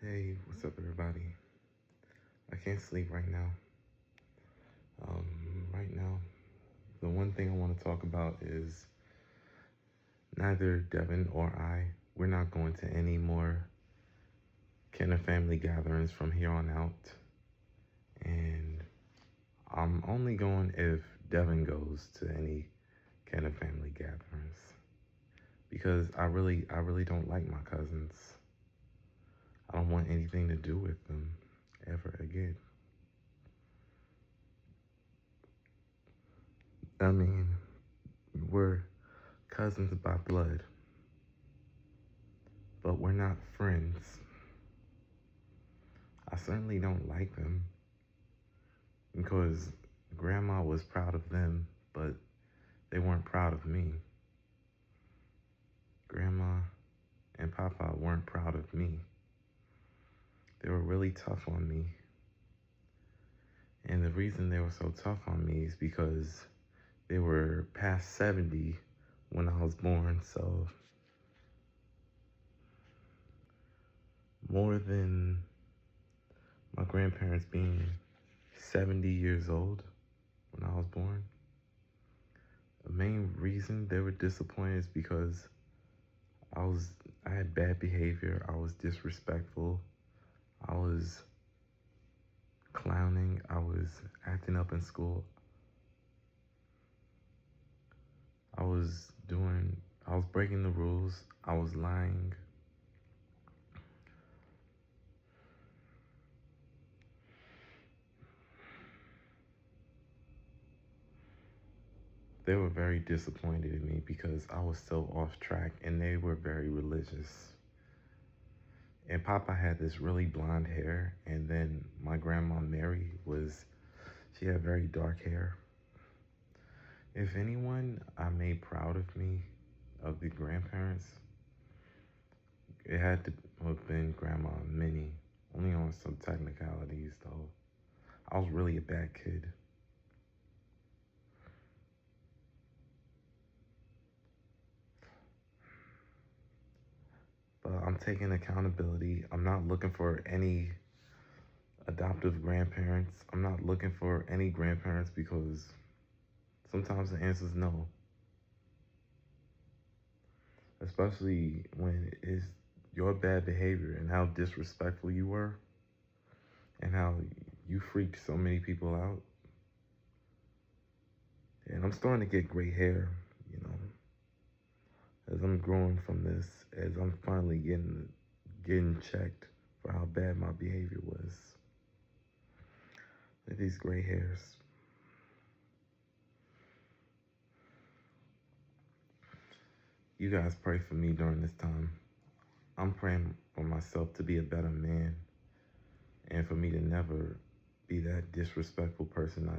Hey, what's up, everybody? I can't sleep right now. Right now, the one thing I want to talk about is neither Devin or we're not going to any more kin and family gatherings from here on out. And I'm only going if Devin goes to any kin and family gatherings. Because I really don't like my cousins. I don't want anything to do with them ever again. I mean, we're cousins by blood, but we're not friends. I certainly don't like them because grandma was proud of them, but they weren't proud of me. Grandma and Papa weren't proud of me. They were really tough on me. And the reason they were so tough on me is because they were past 70 when I was born, so more than my grandparents being 70 years old when I was born. The main reason they were disappointed is because I had bad behavior. I was disrespectful. I was clowning. I was acting up in school. I was breaking the rules. I was lying. They were very disappointed in me because I was so off track, and they were very religious. And Papa had this really blonde hair, and then my grandma Mary she had very dark hair. If anyone I made proud of me, of the grandparents, it had to have been Grandma Minnie. Only on some technicalities, though. I was really a bad kid. But I'm taking accountability. I'm not looking for any adoptive grandparents. I'm not looking for any grandparents because sometimes the answer is no. Especially when it's your bad behavior and how disrespectful you were and how you freaked so many people out. And I'm starting to get gray hair, you know, as I'm growing from this, as I'm finally getting checked for how bad my behavior was. Look at these gray hairs. You guys pray for me during this time. I'm praying for myself to be a better man and for me to never be that disrespectful person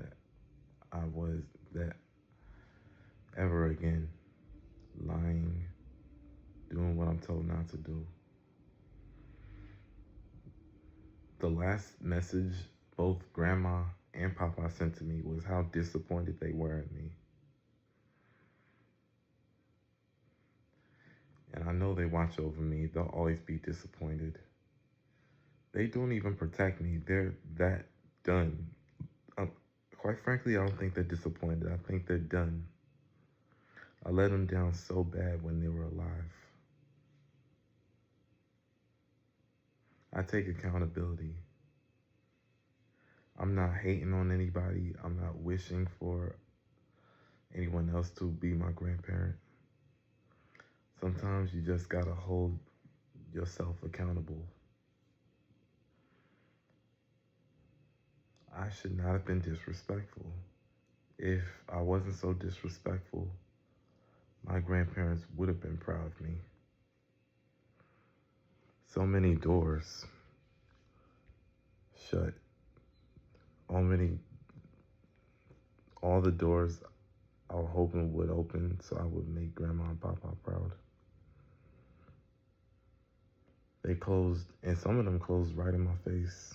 I was that ever again. Lying, doing what I'm told not to do. The last message both Grandma and Papa sent to me was how disappointed they were in me. And I know they watch over me. They'll always be disappointed. They don't even protect me. They're that done. Um, Quite frankly, I don't think they're disappointed. I think they're done. I let them down so bad when they were alive. I take accountability. I'm not hating on anybody. I'm not wishing for anyone else to be my grandparent. Sometimes you just gotta hold yourself accountable. I should not have been disrespectful. If I wasn't so disrespectful, my grandparents would have been proud of me. So many doors shut. All many, all the doors I was hoping would open so I would make Grandma and Papa proud. They closed, and some of them closed right in my face.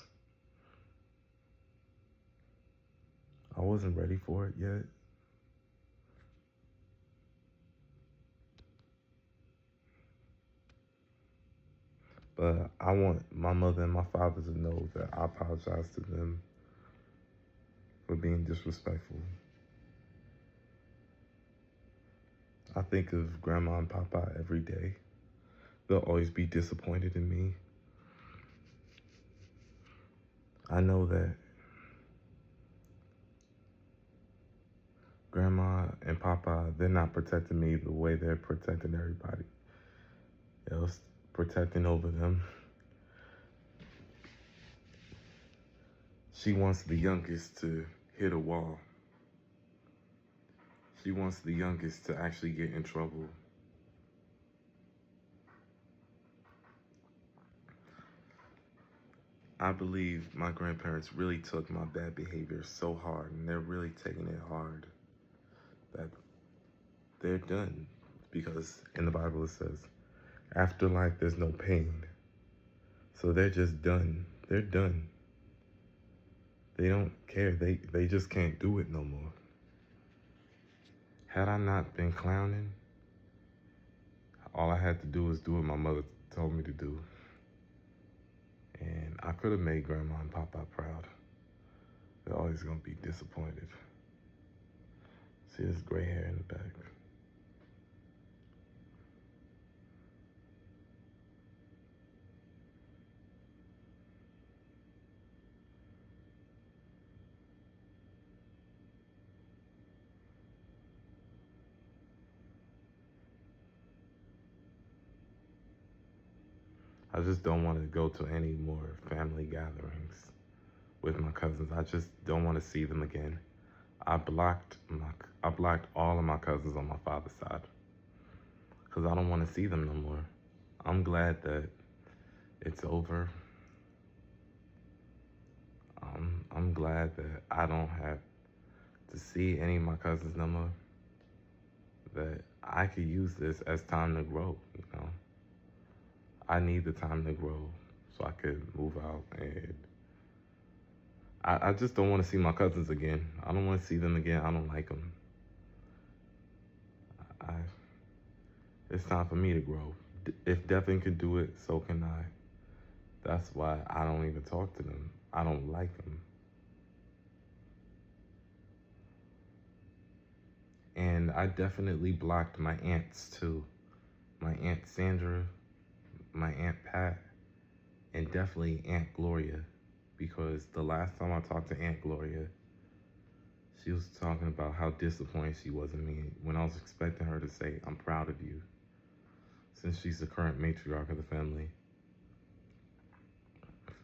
I wasn't ready for it yet. But I want my mother and my father to know that I apologize to them for being disrespectful. I think of grandma and papa every day. They'll always be disappointed in me. I know that grandma and papa, they're not protecting me the way they're protecting everybody else, protecting over them. She wants the youngest to hit a wall. She wants the youngest to actually get in trouble. I believe my grandparents really took my bad behavior so hard, and they're really taking it hard, that they're done. Because in the Bible it says, after life there's no pain. So they're just done. They're done. They don't care. They just can't do it no more. Had I not been clowning, all I had to do was do what my mother told me to do. And I could have made grandma and papa proud. They're always gonna be disappointed. See this gray hair in the back. I just don't want to go to any more family gatherings with my cousins. I just don't want to see them again. I blocked all of my cousins on my father's side because I don't want to see them no more. I'm glad that it's over. I'm glad that I don't have to see any of my cousins no more. That I could use this as time to grow, you know. I need the time to grow so I could move out, and I just don't want to see my cousins again. I don't want to see them again. I don't like them. I, it's time for me to grow. If Devin can do it, so can I. That's why I don't even talk to them. I don't like them. And I definitely blocked my aunts too. My Aunt Sandra, my Aunt Pat, and definitely Aunt Gloria. Because the last time I talked to Aunt Gloria, she was talking about how disappointed she was in me when I was expecting her to say, I'm proud of you, since she's the current matriarch of the family.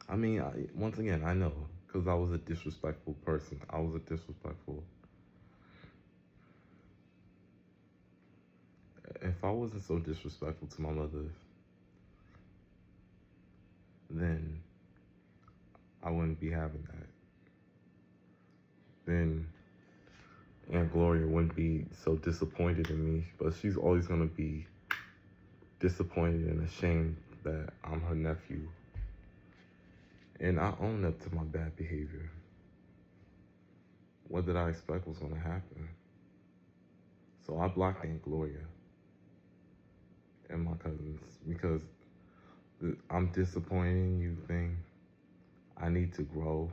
I mean, once again, I know, because I was a disrespectful person. I was a disrespectful. If I wasn't so disrespectful to my mother, then I wouldn't be having that. Then Aunt Gloria wouldn't be so disappointed in me, but she's always going to be disappointed and ashamed that I'm her nephew. And I own up to my bad behavior. What did I expect was going to happen? So I blocked Aunt Gloria and my cousins because I'm disappointed in you thing. I need to grow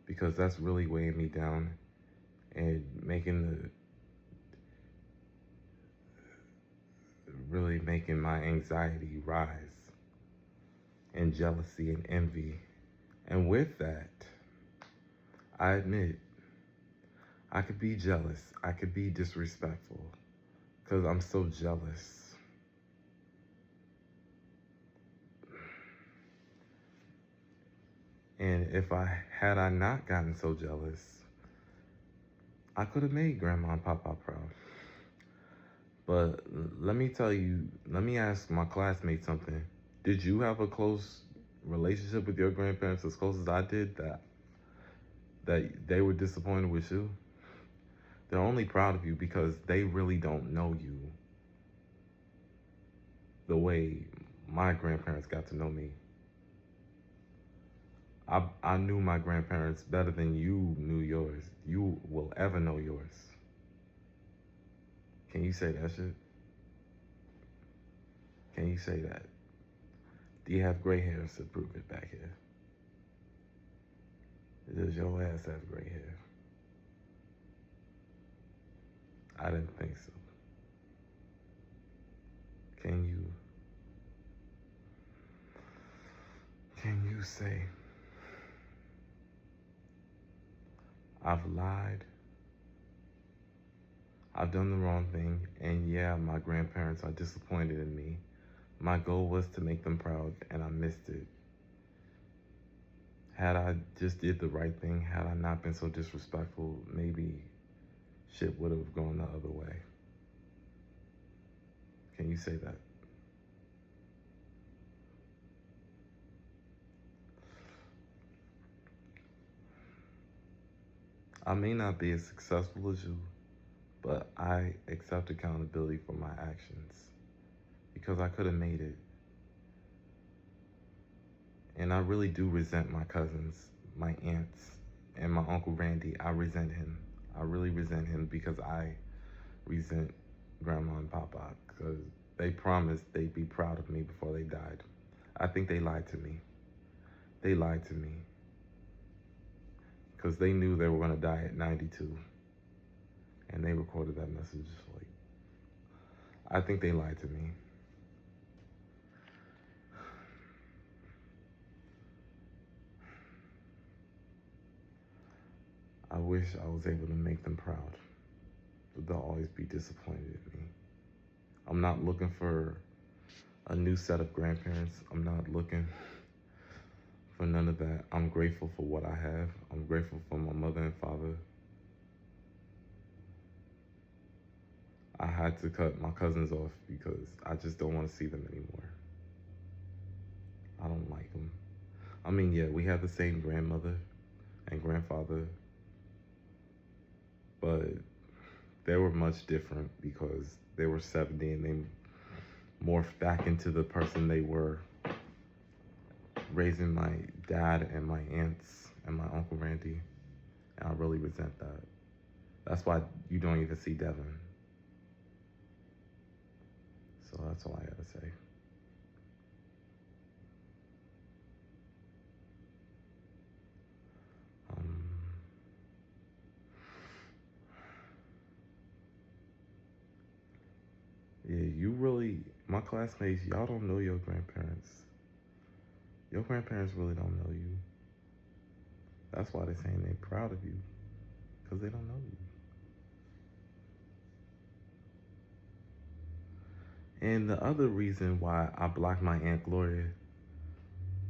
because that's really weighing me down and really making my anxiety rise, and jealousy and envy. And with that, I admit I could be jealous. I could be disrespectful because I'm so jealous. And if I not gotten so jealous, I could have made grandma and papa proud. But let me tell you, let me ask my classmates something. Did you have a close relationship with your grandparents as close as I did, that they were disappointed with you? They're only proud of you because they really don't know you the way my grandparents got to know me. I knew my grandparents better than you knew yours. You will ever know yours. Can you say that shit? Can you say that? Do you have gray hairs to prove it back here? Does your ass have gray hair? I didn't think so. Can you say, I've lied, I've done the wrong thing, and yeah, my grandparents are disappointed in me. My goal was to make them proud, and I missed it. Had I just did the right thing, had I not been so disrespectful, maybe shit would have gone the other way. Can you say that? I may not be as successful as you, but I accept accountability for my actions because I could have made it. And I really do resent my cousins, my aunts, and my Uncle Randy. I resent him. I really resent him because I resent Grandma and Papa because they promised they'd be proud of me before they died. I think they lied to me. They lied to me because they knew they were going to die at 92. And they recorded that message. Like, I think they lied to me. I wish I was able to make them proud, but they'll always be disappointed in me. I'm not looking for a new set of grandparents. I'm not looking for none of that. I'm grateful for what I have. I'm grateful for my mother and father. I had to cut my cousins off because I just don't want to see them anymore. I don't like them. I mean, yeah, we had the same grandmother and grandfather, but they were much different because they were 70 and they morphed back into the person they were, raising my dad and my aunts and my Uncle Randy. And I really resent that. That's why you don't even see Devin. So that's all I gotta say. Yeah, you really, my classmates, y'all don't know your grandparents. Your grandparents really don't know you. That's why they're saying they're proud of you, because they don't know you. And the other reason why I blocked my Aunt Gloria,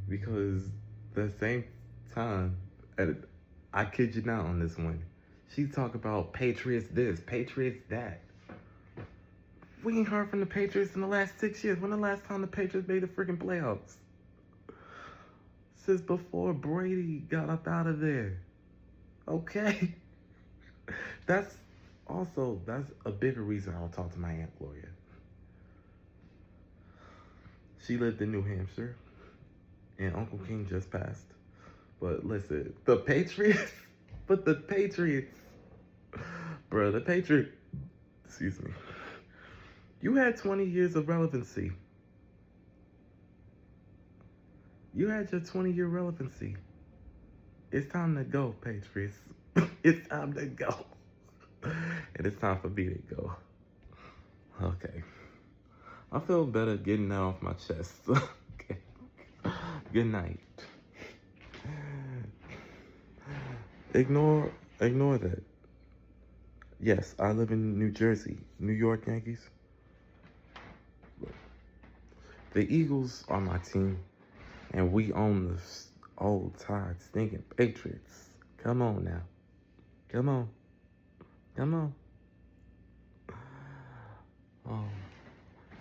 because the same time, I kid you not on this one, she talk about Patriots this, Patriots that. We ain't heard from the Patriots in the last 6 years. When the last time the Patriots made the freaking playoffs? Since before Brady got up out of there. Okay? That's a bigger reason I'll talk to my Aunt Gloria. She lived in New Hampshire, and Uncle King just passed. But listen, the Patriots, bro, the Patriots, excuse me. You had 20 years of relevancy. You had your 20-year relevancy. It's time to go, Patriots. It's time to go. And it's time for me to go. Okay. I feel better getting that off my chest. Okay. Good night. Ignore that. Yes, I live in New Jersey. New York Yankees. The Eagles are my team, and we own the old tired stinking Patriots. Come on now. Come on.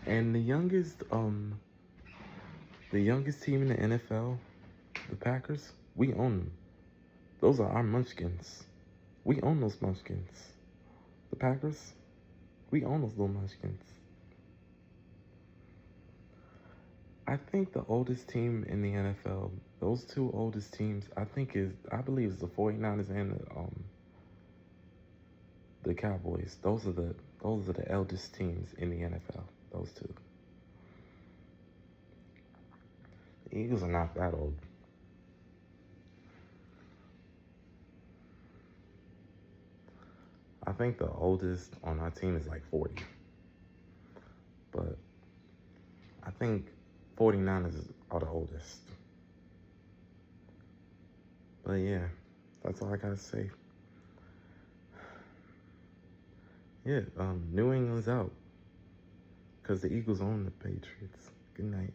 And the youngest team in the NFL, the Packers, we own them. Those are our munchkins. We own those munchkins. The Packers, we own those little munchkins. I think the oldest team in the NFL, those two oldest teams, I believe it's the 49ers and the Cowboys. Those are the eldest teams in the NFL. Those two. Eagles are not that old. I think the oldest on our team is like 40. But I think 49ers are the oldest. But yeah, that's all I gotta say. Yeah, New England's out because the Eagles own the Patriots. Good night.